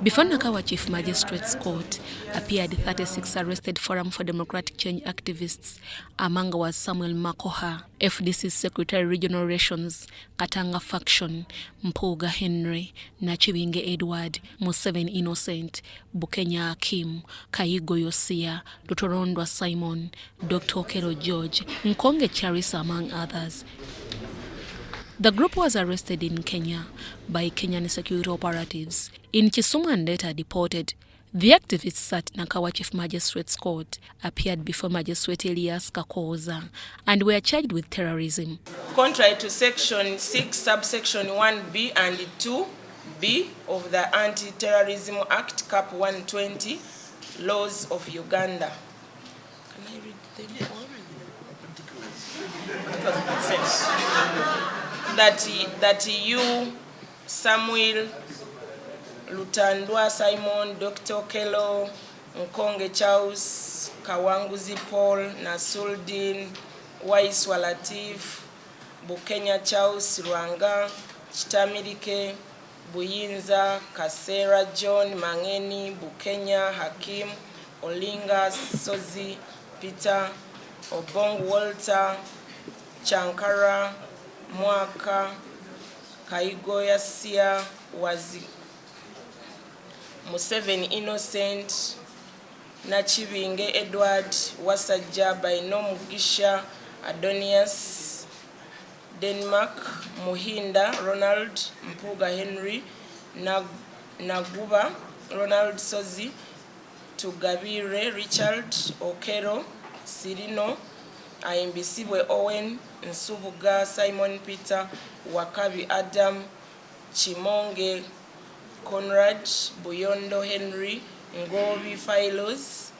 Before Nakawa Chief Magistrate's Court appeared 36 arrested Forum for Democratic Change activists. Among was Samuel Makoha, FDC Secretary Regional Relations, Katanga Faction, Mpuga Henry, Nachibinge Edward, Museveni Innocent, Bukenya Akim, Kayigo Yosia, Dotorondwa Simon, Dr. Okelo George, Nkonge Charissa, among others. The group was arrested in Kenya by Kenyan security operatives in Kisumu and later deported. The activists at Nakawa Chief Magistrate's Court appeared before Magistrate Elias Kakoza and were charged with terrorism. Contrary to Section 6, subsection 1B and 2B of the Anti-Terrorism Act, Cap 120, laws of Uganda. Can I read them all? That you, Samuel, Lutandwa Simon, Dr. Okelo, Nkonge Charles, Kawanguzi Paul, Nasuldin, Waiswa Latif, Bukenya Charles, Rwanga, Chitamirike, Buyinza, Kasera John, Mangeni, Bukenya, Hakim, Olinga, Sozi, Peter, Obong Walter, Chankara, Mwaka, Kaigo Yasia, Wazi, Museveni Innocent, Nachibinge Edward, Wasajja Baino Mugisha, Adonias, Denmark, Muhinda, Ronald, Mpuga Henry, Naguba, Ronald Sozi, Tugabire, Richard, Okero, Sirino, Aimbisibwe Owen, Nsubuga, Simon Peter, Wakabi Adam, Chimonge Conrad, Buyondo Henry, Ngovi Philos,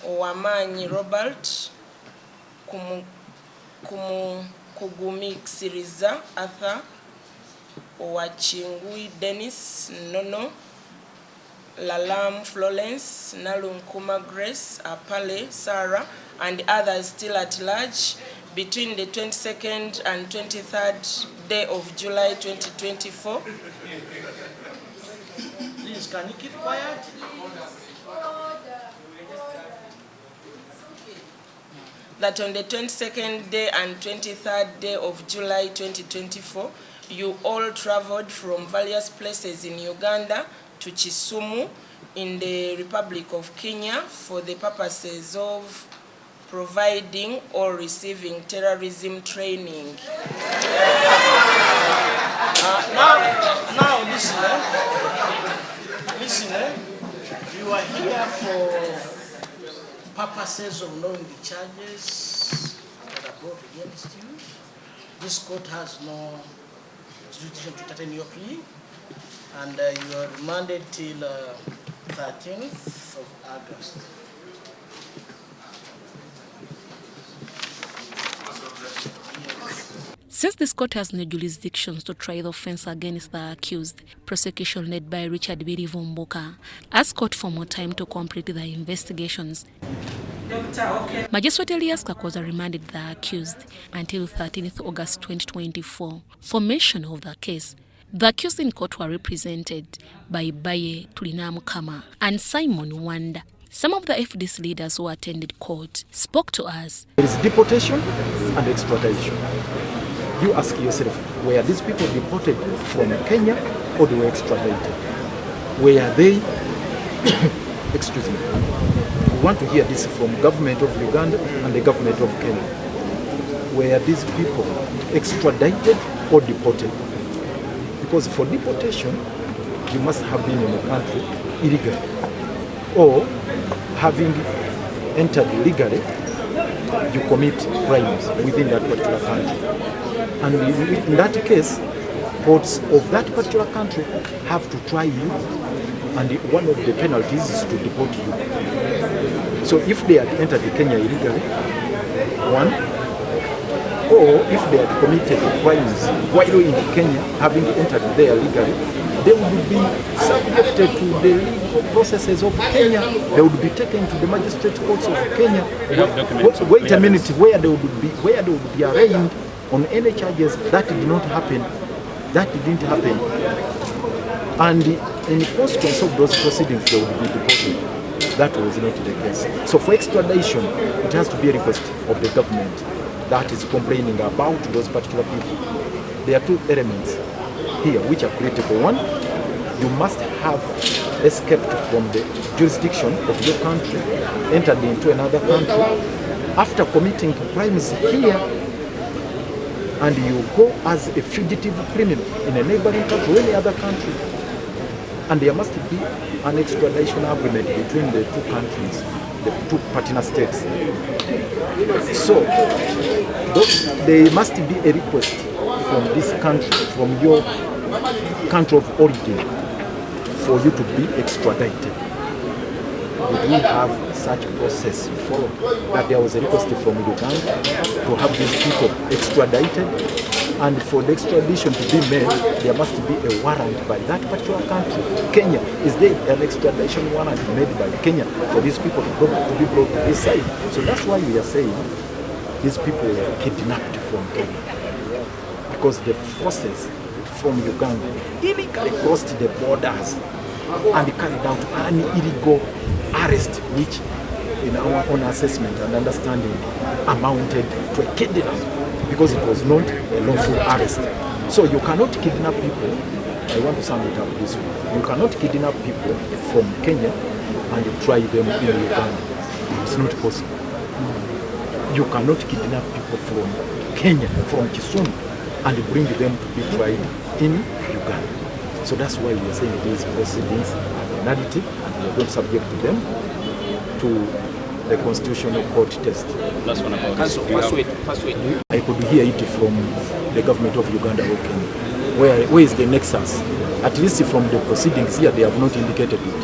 Owamanyi Robert, Kugumi Siriza Arthur, Owachingui Dennis Nono, Lalam Florence, Nalunkuma Grace, Apale Sarah, and others still at large between the 22nd and 23rd day of July 2024. Please, can you keep quiet? That on the 22nd day and 23rd day of July 2024, you all traveled from various places in Uganda to Kisumu in the Republic of Kenya for the purposes of providing or receiving terrorism training. Now listen, you are here for purposes of knowing the charges that are brought against you. This court has no jurisdiction to entertain your plea, and you are remanded till 13th of August. Since this court has no jurisdictions to try the offense against the accused, prosecution led by Richard Birivumbuka asked court for more time to complete the investigations. Magistrate Elias Kakoza remanded the accused until 13th August 2024 for mention of the case. The accused in court were represented by Baye Tulinamukama and Simon Wanda. Some of the FDC leaders who attended court spoke to us. There is deportation and extradition. You ask yourself, were these people deported from Kenya or they were extradited? Were they, excuse me, we want to hear this from government of Uganda and the government of Kenya. Were these people extradited or deported? Because for deportation, you must have been in the country illegally, or having entered legally, you commit crimes within that particular country. And in that case, courts of that particular country have to try you, and one of the penalties is to deport you. So if they had entered Kenya illegally, one, or if they had committed crimes while in Kenya, having entered there legally, they would be subjected to the legal processes of Kenya. They would be taken to the magistrate courts of Kenya. Wait a minute, where they would be arraigned on any charges. That did not happen. That didn't happen. And in consequence of those proceedings, they would be deported. That was not the case. So for extradition, it has to be a request of the government that is complaining about those particular people. There are two elements here which are critical. One, you must have escaped from the jurisdiction of your country, entered into another country, after committing crimes here, and you go as a fugitive criminal in a neighboring country or any other country. And there must be an extradition agreement between the two countries, the two partner states. So there must be a request from this country, from your country of origin, for you to be extradited. We do have such process followed, that there was a request from Uganda to have these people extradited, and for the extradition to be made, there must be a warrant by that particular country. Kenya, is there an extradition warrant made by Kenya for these people to be brought to this side? So that's why we are saying these people were kidnapped from Kenya, because the forces from Uganda illegally crossed the borders and carried out an illegal arrest, which in our own assessment and understanding amounted to a kidnap, because it was not a lawful arrest. So you cannot kidnap people. I want to sum it up this way. You cannot kidnap people from Kenya and try them in Uganda. It's not possible. You cannot kidnap people from Kenya, from Kisumu, and bring them to be tried in Uganda. So that's why we are saying these proceedings are nullity, and we are going to subject them to the constitutional court test. Last one about this. First wait. I could hear it from the government of Uganda or Kenya. Where is the nexus? At least from the proceedings here, they have not indicated it.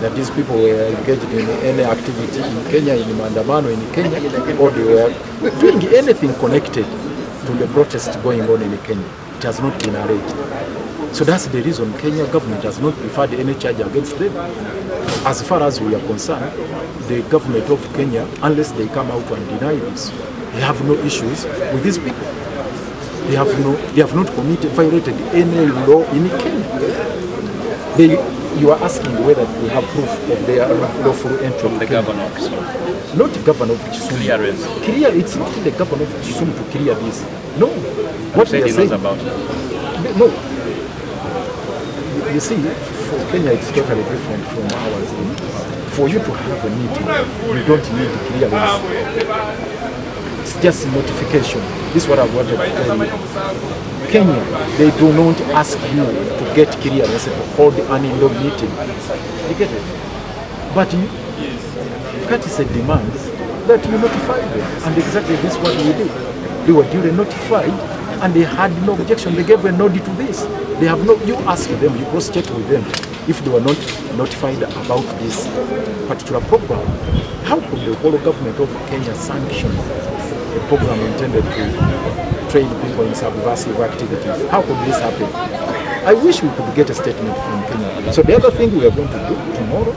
That these people were engaged in any activity in Kenya, in Mandamano in Kenya, or they were doing anything connected to the protest going on in Kenya. It has not been alleged. So that's the reason Kenya government has not preferred any charge against them. As far as we are concerned, the government of Kenya, unless they come out and deny this, they have no issues with these people. They have not violated any law in Kenya. You are asking whether we have proof of their lawful entry. From the governor of Kisumu. Not the governor of Kisumu. It's the governor of Kisumu to clear this. No. What they are saying about? No. You see, for Kenya it's totally different from ours. For you to have a meeting, you don't need clearance. It's just notification. This is what I wanted to tell you. Kenya, they do not ask you to get clearance to hold an indoor meeting. You get it? But courtesy demands that you notify them. And exactly this is what we did. They were duly notified and they had no objection. They gave a nod to this. They have no, you ask them, you cross-check with them if they were not notified about this particular program. How could the whole government of Kenya sanction a program intended to train people in subversive activities? How could this happen? I wish we could get a statement from Kenya. So the other thing we are going to do tomorrow,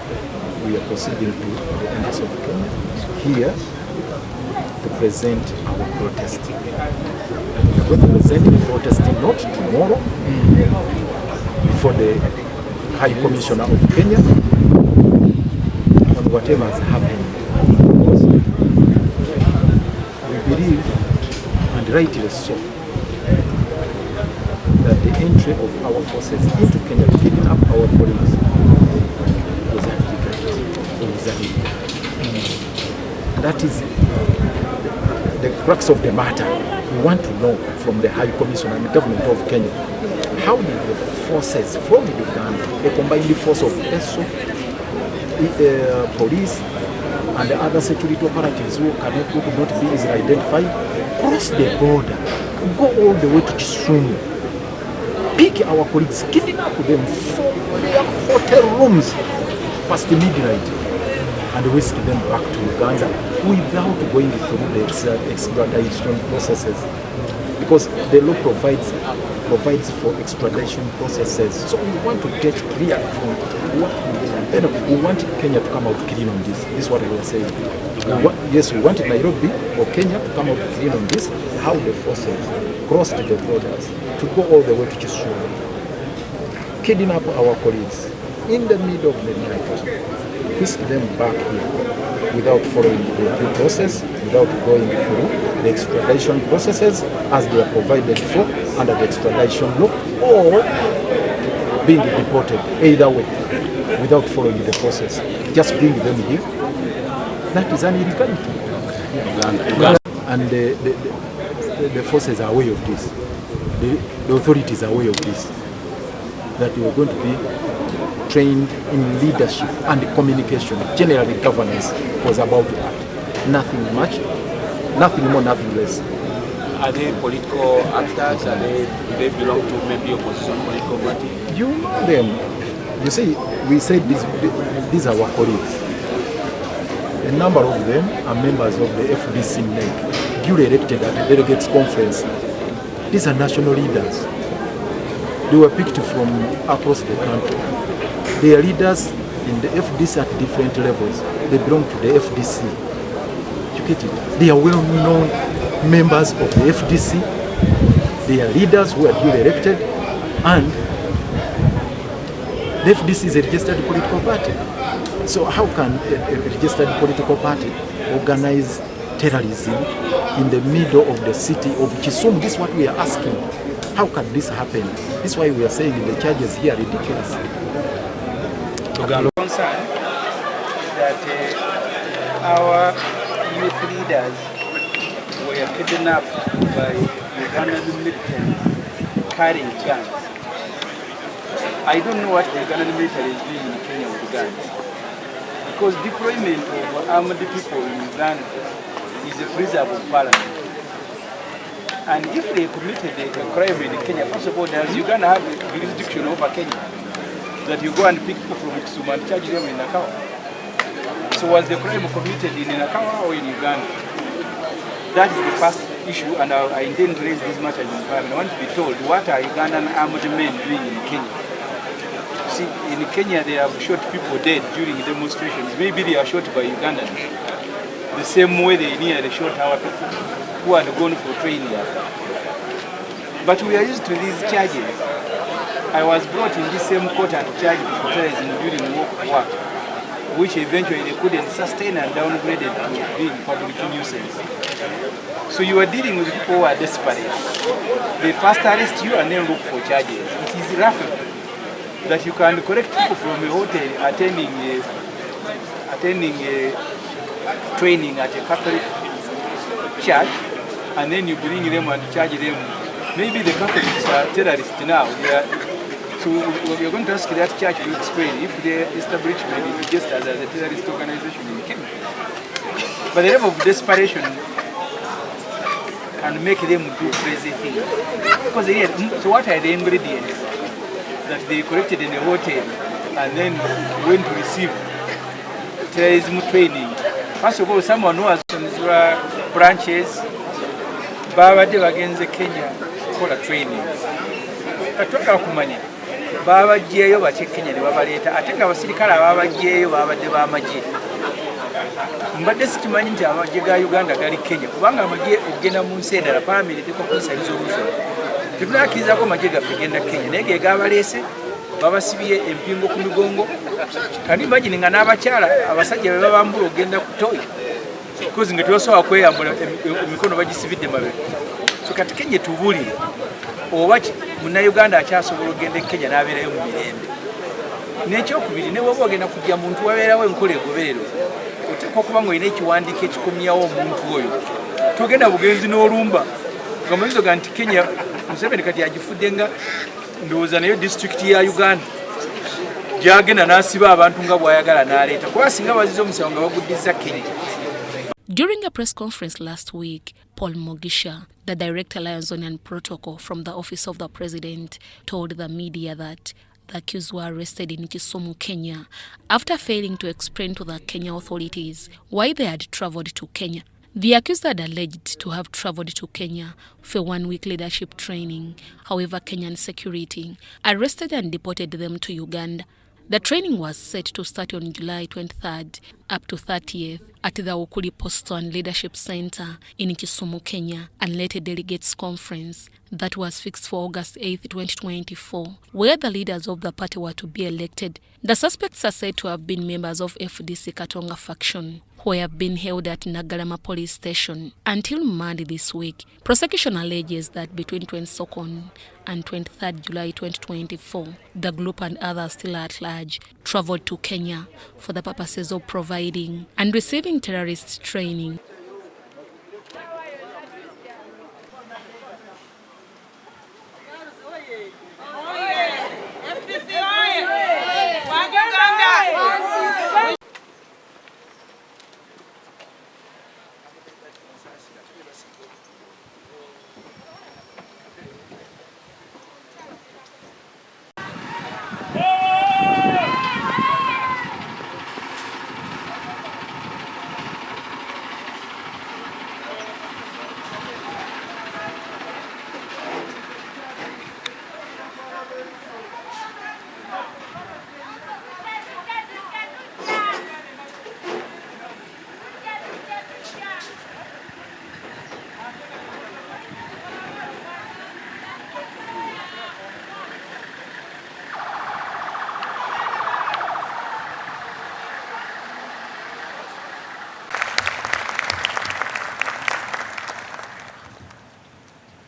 we are proceeding to the embassy of Kenya here to present our protest. We are going to present the protest not tomorrow before the High Commissioner of Kenya on whatever has happened. Because we believe, and rightly so, that the entry of our forces into Kenya to kidnap our colleagues was illegal. That is the crux of the matter. We want to know from the High Commission and the government of Kenya, how did the forces from Uganda, a combined force of ESO, police, and the other security operatives who could not be easily identified, cross the border, go all the way to Kisumu, pick our colleagues, kidnap them from their hotel rooms past midnight, and whisk them back to Uganda without going through the extradition processes, because the law provides for extradition processes. So we want to get clear from what we want Kenya to come out clean on this. This is what we are saying. We want Nairobi or Kenya to come out clean on this, how the forces crossed the borders to go all the way to Kisumu, kidnap our colleagues in the middle of the night, whisk them back here without following the due process, without going through the extradition processes as they are provided for under the extradition law, or being deported, either way, without following the process. Just bring them here. That is an illegality. And the forces are aware of this. The authorities are aware of this. That we are going to be trained in leadership and communication. Generally, governance was about that. Nothing much, nothing more, nothing less. Are they political actors? Do they belong to maybe opposition political party? You know them. You see, we said these are our colleagues. A number of them are members of the FDC NEC, duly elected at the delegates conference. These are national leaders. They were picked from across the country. They are leaders in the FDC at different levels. They belong to the FDC. You get it? They are well-known members of the FDC. They are leaders who are duly elected, and the FDC is a registered political party. So how can a registered political party organize terrorism in the middle of the city of Kisumu? This is what we are asking. How can this happen? This is why we are saying the charges here are ridiculous. Concern that our youth leaders were kidnapped by Ugandan militants carrying guns. I don't know what the Ugandan military is doing in Kenya with guns. Because deployment of armed people in Uganda is a preserve of parliament. And if they committed a crime in Kenya, first of all, does Uganda have a jurisdiction over Kenya? That you go and pick people from Kisumu and charge them in Nakawa? So was the crime committed in Nakawa or in Uganda? That is the first issue, and I intend to raise this matter in Parliament. I want to be told, what are Ugandan armed men doing in Kenya? See, in Kenya they have shot people dead during demonstrations. Maybe they are shot by Ugandans. The same way they nearly shot our people who had gone for training. But we are used to these charges. I was brought in this same court and charged for terrorism during work, which eventually they couldn't sustain and downgraded to being public nuisance. So you are dealing with people who are desperate. They first arrest you and then look for charges. It is rough that you can correct people from a hotel attending a training at a Catholic church, and then you bring them and charge them. Maybe the Catholics are terrorists now. So we are going to ask that church to explain if the establishment is registered as a terrorist organization in Kenya. But the level of desperation can make them do crazy things. Because so what are the ingredients that they collected in a hotel and then went to receive terrorism training? First of all, someone who has branches, babadde bagenze Kenya kola training. Katwala kumanya babajjeeyo bate Kenya ne babaleeta ate nga abasirikale ababajjeeyo babadde b'amagye. Mbadde sikimanyi nti amagye ga Uganda gali Kenya kubanga amagye ogenda mu nsi endala palamenti teko kwisaliza olusolo. Tetunakkirizaako amagye gaffe genda Kenya naye ge gabaleese babasibye empingo ku migongo. Kandi imagine nga n'abakyala abasajja be babambula ogenda ku toyi because nga tebasobola kweyambula emikono bagisibidde mabega. So kati Kenya tubuulire oba munnayuganda akyasobola ogenda e Kenya n'abeerayo mu mirembe. N'ekyokubiri ne bw'oba ogenda kujja muntu wabeerawo enkola egoberero oteekwa okuba ng'olina ekiwandiiko ekikomyawo omuntu oyo. Togenda bugenzi n'olumba nga muyizo ga nti Kenya Museveni kati agifudde nga ndowooza nayo disitulikiti ya Uganda gy'agenda n'asiba abantu nga bw'ayagala n'aleeta kuba singa bazize omusango nga baguddiza Kenya. During a press conference last week, Paul Mogisha, the Director Liaison and Protocol from the Office of the President, told the media that the accused were arrested in Kisumu, Kenya, after failing to explain to the Kenya authorities why they had traveled to Kenya. The accused had alleged to have traveled to Kenya for 1-week leadership training. However, Kenyan security arrested and deported them to Uganda. The training was set to start on July 23rd up to 30th at the Ukuli Poston Leadership Center in Kisumu, Kenya, and later delegates conference that was fixed for August 8, 2024, where the leaders of the party were to be elected. The suspects are said to have been members of FDC Katonga faction, who have been held at Nagarama police station until Monday this week. Prosecution alleges that between 22nd and 23rd July 2024, the group and others still at large traveled to Kenya for the purposes of providing and receiving terrorist training.